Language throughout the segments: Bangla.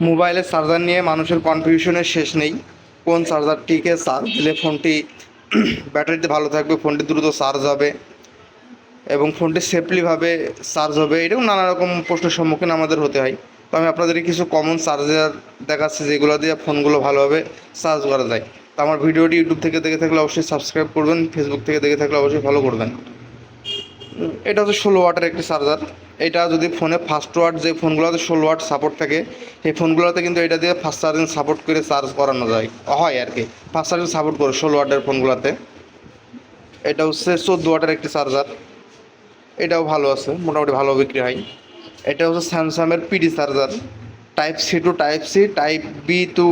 মোবাইলের চার্জার নিয়ে মানুষের কনফিউশনের শেষ নেই। কোন চার্জারটিকে চার্জ দিলে ফোনটি ব্যাটারিতে ভালো থাকবে, ফোনটি দ্রুত চার্জ হবে এবং ফোনটি সেফলিভাবে চার্জ হবে, এরকম নানা রকম প্রশ্নের সম্মুখীন আমাদের হতে হয়। তো আমি আপনাদেরকে কিছু কমন চার্জার দেখাচ্ছি যেগুলো দিয়ে ফোনগুলো ভালোভাবে চার্জ করা যায়। তো আমার ভিডিওটি ইউটিউব থেকে দেখে থাকলে অবশ্যই সাবস্ক্রাইব করবেন, ফেসবুক থেকে দেখে থাকলে অবশ্যই ফলো করবেন। এটা হচ্ছে 16 ওয়াটের একটি চার্জার। এটা যদি ফোনে ফাস্ট ওয়াট, যে ফোনগুলোতে 16 ওয়াট সাপোর্ট থাকে সেই ফোনগুলোতে কিন্তু এটা দিয়ে ফাস্ট চার্জিং সাপোর্ট করে চার্জ করানো যায় হয় আর কি, ফাস্ট চার্জিং সাপোর্ট করে 16 ওয়াটের ফোনগুলোতে। এটা হচ্ছে 14 ওয়াটের একটি চার্জার, এটাও ভালো আছে, মোটামুটি ভালো বিক্রি হয়। এটা হচ্ছে স্যামসাংয়ের PD charger, type C to type C, type B to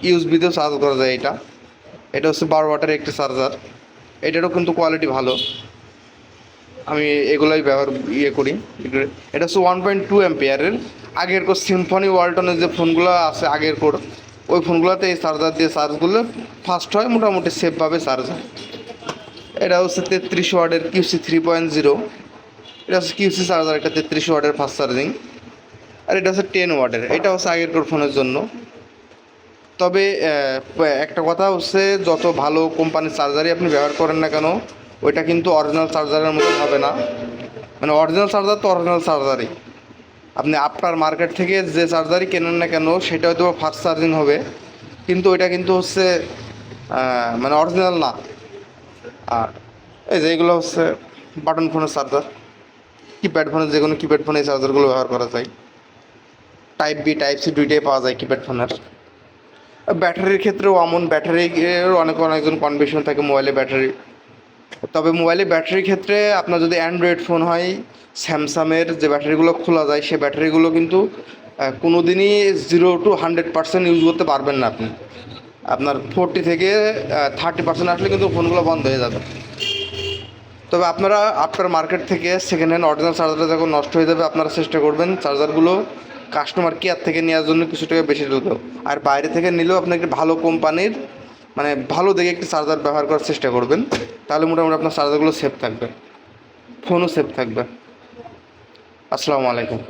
ইউএসবিতেও চার্জ করা যায় এটা। এটা হচ্ছে 12 ওয়াটের একটি চার্জার, এটারও কিন্তু কোয়ালিটি ভালো, আমি এগুলোই ব্যবহার করি। এটা হচ্ছে 1.2 অ্যাম্পিয়ারের। আগের কোর সিম্ফনি ওয়ালটনের যে ফোনগুলো আছে আগের কোর, ওই ফোনগুলোতে এই চার্জার দিয়ে চার্জ করলে ফাস্ট হয়, মোটামুটি সেফভাবে চার্জ হয়। এটা হচ্ছে 33 ওয়াটের কিউসি 3.0, এটা হচ্ছে কিউসি চার্জার, এটা 33 ওয়াটের ফাস্ট চার্জিং। আর এটা হচ্ছে 10 ওয়াটের, এটা হচ্ছে আগের কোর ফোনের জন্য। তবে একটা কথা হচ্ছে, যত ভালো কোম্পানির চার্জারই আপনি ব্যবহার করেন না কেন, ওইটা কিন্তু অরিজিনাল চার্জারের মতো হবে না। মানে অরিজিনাল চার্জার তো অরিজিনাল চার্জারই, আপনি আফটার মার্কেট থেকে যে চার্জারই কেনেন না কেন সেটা হয়তো ফাস্ট চার্জিং হবে, কিন্তু ওইটা কিন্তু হচ্ছে মানে অরিজিনাল না। আর এই যে এগুলো হচ্ছে বাটন ফোনের চার্জার, কিপ্যাড ফোনের, যে কোনো কিপ্যাড ফোনে এই চার্জারগুলো ব্যবহার করা যায়। টাইপ বি টাইপ সি দুইটাই পাওয়া যায় কিপ্যাড ফোনের। ব্যাটারির ক্ষেত্রেও এমন, ব্যাটারির অনেকজন কনফিউশন থাকে মোবাইলে ব্যাটারি। তবে মোবাইলে ব্যাটারির ক্ষেত্রে আপনার যদি অ্যান্ড্রয়েড ফোন হয়, স্যামসাংয়ের যে ব্যাটারিগুলো খোলা যায় সে ব্যাটারিগুলো কিন্তু কোনো দিনই 0 to 100% ইউজ করতে পারবেন না আপনি। আপনার 40 থেকে 30% আসলে কিন্তু ফোনগুলো বন্ধ হয়ে যাবে। তবে আপনারা আফটার মার্কেট থেকে সেকেন্ড হ্যান্ড অরিজিনাল চার্জারটা যখন নষ্ট হয়ে যাবে, আপনারা চেষ্টা করবেন চার্জারগুলো কাস্টমার কেয়ার থেকে নেওয়ার জন্য কিছু টাকা বেশি দিতেও। আর বাইরে থেকে নিলেও আপনাকে ভালো কোম্পানির, মানে ভালো দেখে একটি চার্জার ব্যবহার করার চেষ্টা করবেন, তাহলে মোটামুটি আপনার চার্জারগুলো সেফ থাকবে, ফোনও সেফ থাকবে। আসসালামু আলাইকুম।